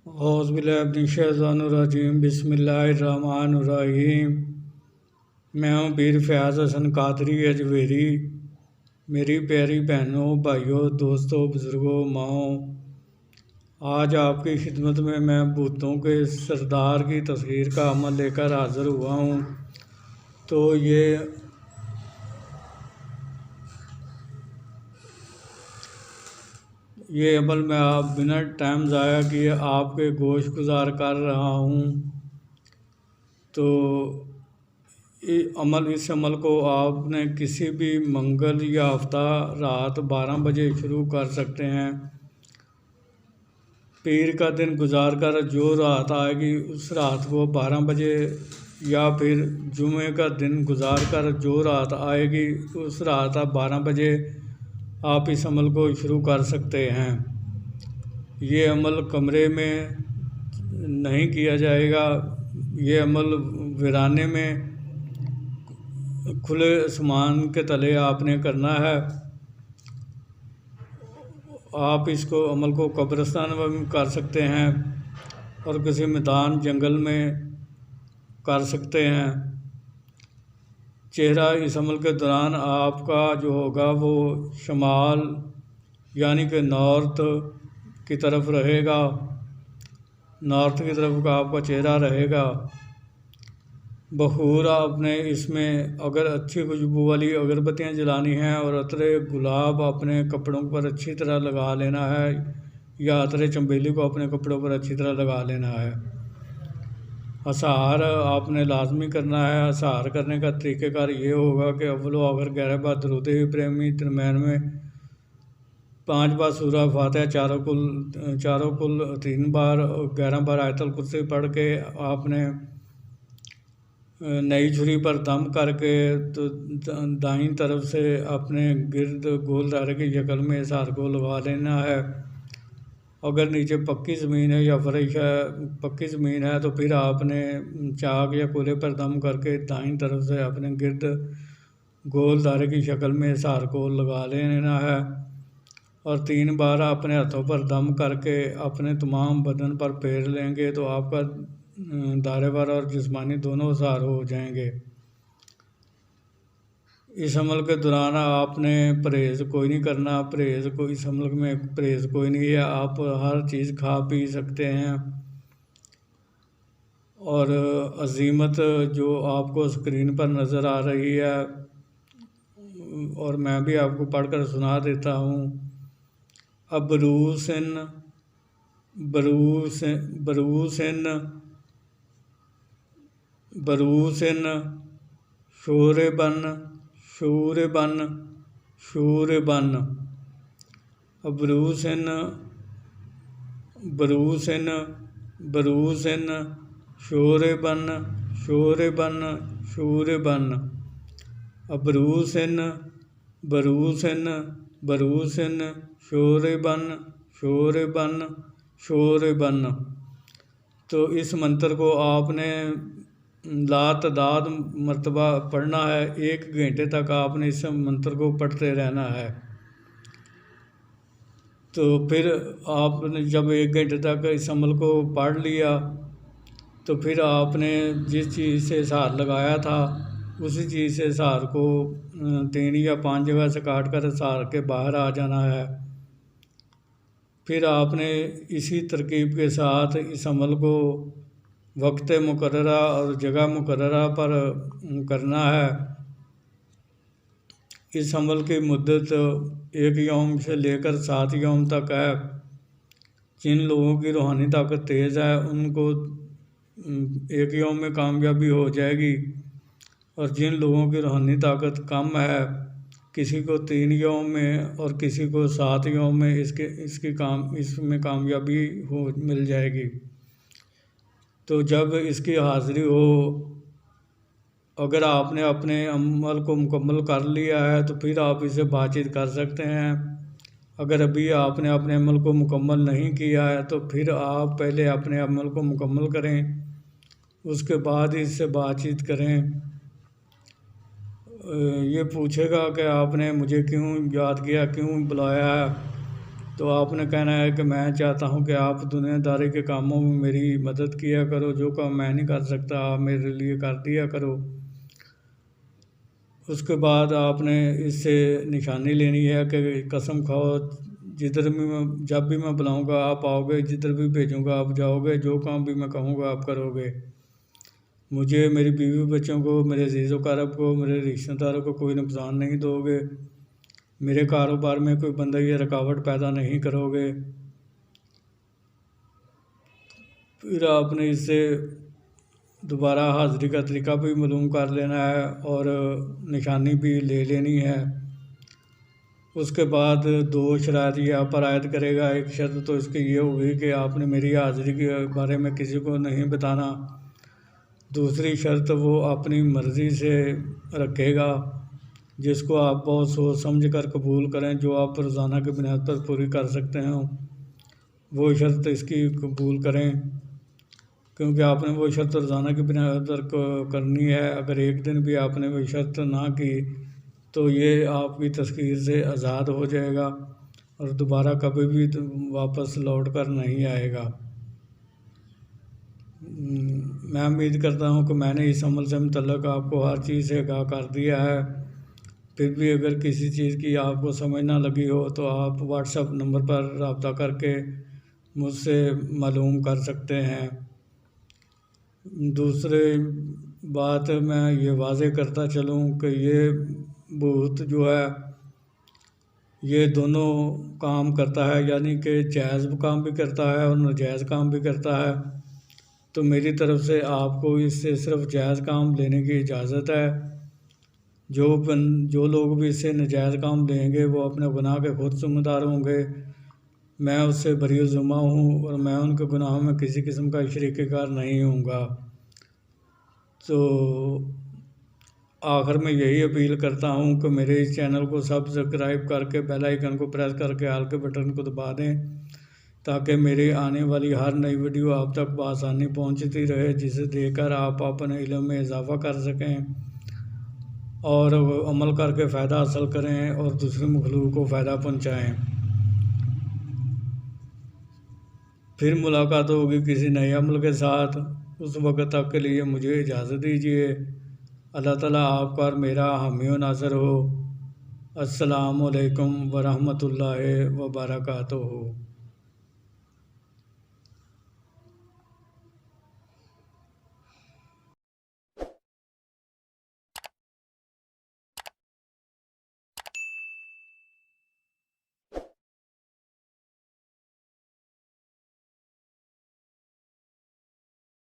اعوذ باللہ من الشیطان الرجیم بسم اللہ الرحمن الرحیم۔ میں ہوں پیر فیاض حسن قادری اجویری۔ میری پیاری بہنوں، بھائیوں، دوستوں، بزرگوں، ماؤں، آج آپ کی خدمت میں بھوتوں کے سردار کی تصویر کا عمل لے کر حاضر ہوا ہوں۔ تو یہ عمل میں آپ بنا ٹائم ضائع کیے آپ کے گوش گزار کر رہا ہوں۔ تو اس عمل کو آپ نے کسی بھی منگل یا ہفتہ رات 12 بجے شروع کر سکتے ہیں۔ پیر کا دن گزار کر جو رات آئے گی اس رات کو 12 بجے، یا پھر جمعے کا دن گزار کر جو رات آئے گی اس رات 12 بجے آپ اس عمل کو شروع کر سکتے ہیں۔ یہ عمل کمرے میں نہیں کیا جائے گا، یہ عمل ویرانے میں کھلے آسمان کے تلے آپ نے کرنا ہے۔ آپ اس عمل کو قبرستان میں بھی کر سکتے ہیں اور کسی میدان جنگل میں کر سکتے ہیں۔ چہرہ اس عمل کے دوران آپ کا جو ہوگا وہ شمال یعنی کہ نارتھ کی طرف رہے گا، نارتھ کی طرف کا آپ کا چہرہ رہے گا۔ بخور آپ نے اس میں اگر اچھی خوشبو والی اگربتیاں جلانی ہیں اور عطر گلاب اپنے کپڑوں پر اچھی طرح لگا لینا ہے، یا عطر چنبیلی کو اپنے کپڑوں پر اچھی طرح لگا لینا ہے۔ اسحار آپ نے لازمی کرنا ہے۔ اسحار کرنے کا طریقہ کار یہ ہوگا کہ اول و آخر 11 بار درود ابراہیمی، درمیان میں 5 بار سورہ فاتحہ، چاروں کل 3 بار، 11 بار آیت الکرسی پڑھ کے آپ نے نئی چھری پر دم کر کے تو دائیں طرف سے اپنے گرد گول دائرے کی شکل میں اسحار کو لگا لینا ہے۔ اگر نیچے پکی زمین ہے یا فرش ہے، پکی زمین ہے تو پھر آپ نے چاک یا کولے پر دم کر کے دائیں طرف سے اپنے گرد گول دائرے کی شکل میں اسحار کو لگا لینا ہے، اور 3 بار اپنے ہاتھوں پر دم کر کے اپنے تمام بدن پر پھیر لیں گے تو آپ کا دائرے وار اور جسمانی دونوں اسحار ہو جائیں گے۔ اس عمل کے دوران آپ نے پرہیز کوئی نہیں کرنا، اس عمل میں پرہیز کوئی نہیں ہے، آپ ہر چیز کھا پی سکتے ہیں۔ اور عزیمت جو آپ کو اسکرین پر نظر آ رہی ہے اور میں بھی آپ کو پڑھ کر سنا دیتا ہوں۔ ابروسن بروسن بروسن بروسن شوربن شوربن شوربن ابروسن بروسن بروسن شوربن شوربن شوربن ابروسن بروسن بروسن شوربن شوربن شوربن۔ تو اس منتر کو آپ نے لاتعداد مرتبہ پڑھنا ہے، 1 گھنٹے تک آپ نے اس منتر کو پڑھتے رہنا ہے۔ تو پھر آپ نے جب 1 گھنٹے تک اس عمل کو پڑھ لیا تو پھر آپ نے جس چیز سے اسحار لگایا تھا اسی چیز سے اسحار کو 3 یا 5 جگہ سے کاٹ کر اسحار کے باہر آ جانا ہے۔ پھر آپ نے اسی ترکیب کے ساتھ اس عمل کو وقت مقررہ اور جگہ مقررہ پر کرنا ہے۔ اس عمل کی مدت 1 یوم سے لے کر 7 یوم تک ہے۔ جن لوگوں کی روحانی طاقت تیز ہے ان کو 1 یوم میں کامیابی ہو جائے گی، اور جن لوگوں کی روحانی طاقت کم ہے کسی کو 3 یوم میں اور کسی کو 7 یوم میں اس میں کامیابی مل جائے گی۔ تو جب اس کی حاضری ہو، اگر آپ نے اپنے عمل کو مکمل کر لیا ہے تو پھر آپ اسے بات چیت کر سکتے ہیں۔ اگر ابھی آپ نے اپنے عمل کو مکمل نہیں کیا ہے تو پھر آپ پہلے اپنے عمل کو مکمل کریں، اس کے بعد اس سے بات چیت کریں۔ یہ پوچھے گا کہ آپ نے مجھے کیوں یاد کیا، کیوں بلایا ہے، تو آپ نے کہنا ہے کہ میں چاہتا ہوں کہ آپ دنیا داری کے کاموں میں میری مدد کیا کرو، جو کام میں نہیں کر سکتا آپ میرے لیے کر دیا کرو۔ اس کے بعد آپ نے اس سے نشانی لینی ہے کہ قسم کھاؤ جدھر بھی میں جب بھی میں بلاؤں گا آپ آؤ گے، جدھر بھی بھیجوں گا آپ جاؤ گے، جو کام بھی میں کہوں گا آپ کرو گے۔ مجھے، میری بیوی بچوں کو، میرے عزیز و اقارب کو، میرے رشتہ داروں کو کوئی نقصان نہیں دو گے، میرے کاروبار میں کوئی بندہ یہ رکاوٹ پیدا نہیں کرو گے۔ پھر آپ نے اس سے دوبارہ حاضری کا طریقہ بھی معلوم کر لینا ہے اور نشانی بھی لے لینی ہے۔ اس کے بعد 2 شرائط یہ آپ پر عائد کرے گا۔ ایک شرط تو اس کی یہ ہوگی کہ آپ نے میری حاضری کے بارے میں کسی کو نہیں بتانا۔ دوسری شرط وہ اپنی مرضی سے رکھے گا، جس کو آپ بہت سوچ سمجھ کر قبول کریں، جو آپ روزانہ کی بنیاد پر پوری کر سکتے ہیں، وہ شرط اس کی قبول کریں، کیونکہ آپ نے وہ شرط روزانہ کی بنیاد پر کرنی ہے۔ اگر ایک دن بھی آپ نے وہ شرط نہ کی تو یہ آپ کی تذکیر سے آزاد ہو جائے گا اور دوبارہ کبھی بھی واپس لوٹ کر نہیں آئے گا۔ میں امید کرتا ہوں کہ میں نے اس عمل سے متعلق آپ کو ہر چیز سے آگاہ کر دیا ہے۔ پھر بھی اگر کسی چیز کی آپ کو سمجھ نہ لگی ہو تو آپ واٹس ایپ نمبر پر رابطہ کر کے مجھ سے معلوم کر سکتے ہیں۔ دوسری بات میں یہ واضح کرتا چلوں کہ یہ بھوت جو ہے یہ دونوں کام کرتا ہے، یعنی کہ جائز کام بھی کرتا ہے اور ناجائز کام بھی کرتا ہے۔ تو میری طرف سے آپ کو اس سے صرف جائز کام لینے کی اجازت ہے۔ جو لوگ بھی اس سے ناجائز کام لیں گے وہ اپنے گناہ کے خود ذمہ دار ہوں گے۔ میں اس سے بری ذمہ ہوں اور میں ان کے گناہوں میں کسی قسم کا شریک کار نہیں ہوں گا۔ تو آخر میں یہی اپیل کرتا ہوں کہ میرے اس چینل کو سبسکرائب کر کے بیل آئیکن کو پریس کر کے آل کے بٹن کو دبا دیں، تاکہ میری آنے والی ہر نئی ویڈیو آپ تک بآسانی پہنچتی رہے، جسے دیکھ کر آپ اپنے علم میں اضافہ کر سکیں اور عمل کر کے فائدہ حاصل کریں اور دوسری مخلوق کو فائدہ پہنچائیں۔ پھر ملاقات ہوگی کسی نئے عمل کے ساتھ۔ اس وقت تک کے لیے مجھے اجازت دیجیے۔ اللہ تعالیٰ آپ کا اور میرا حامی و ناصر ہو۔ السلام علیکم ورحمۃ اللہ وبرکاتہ۔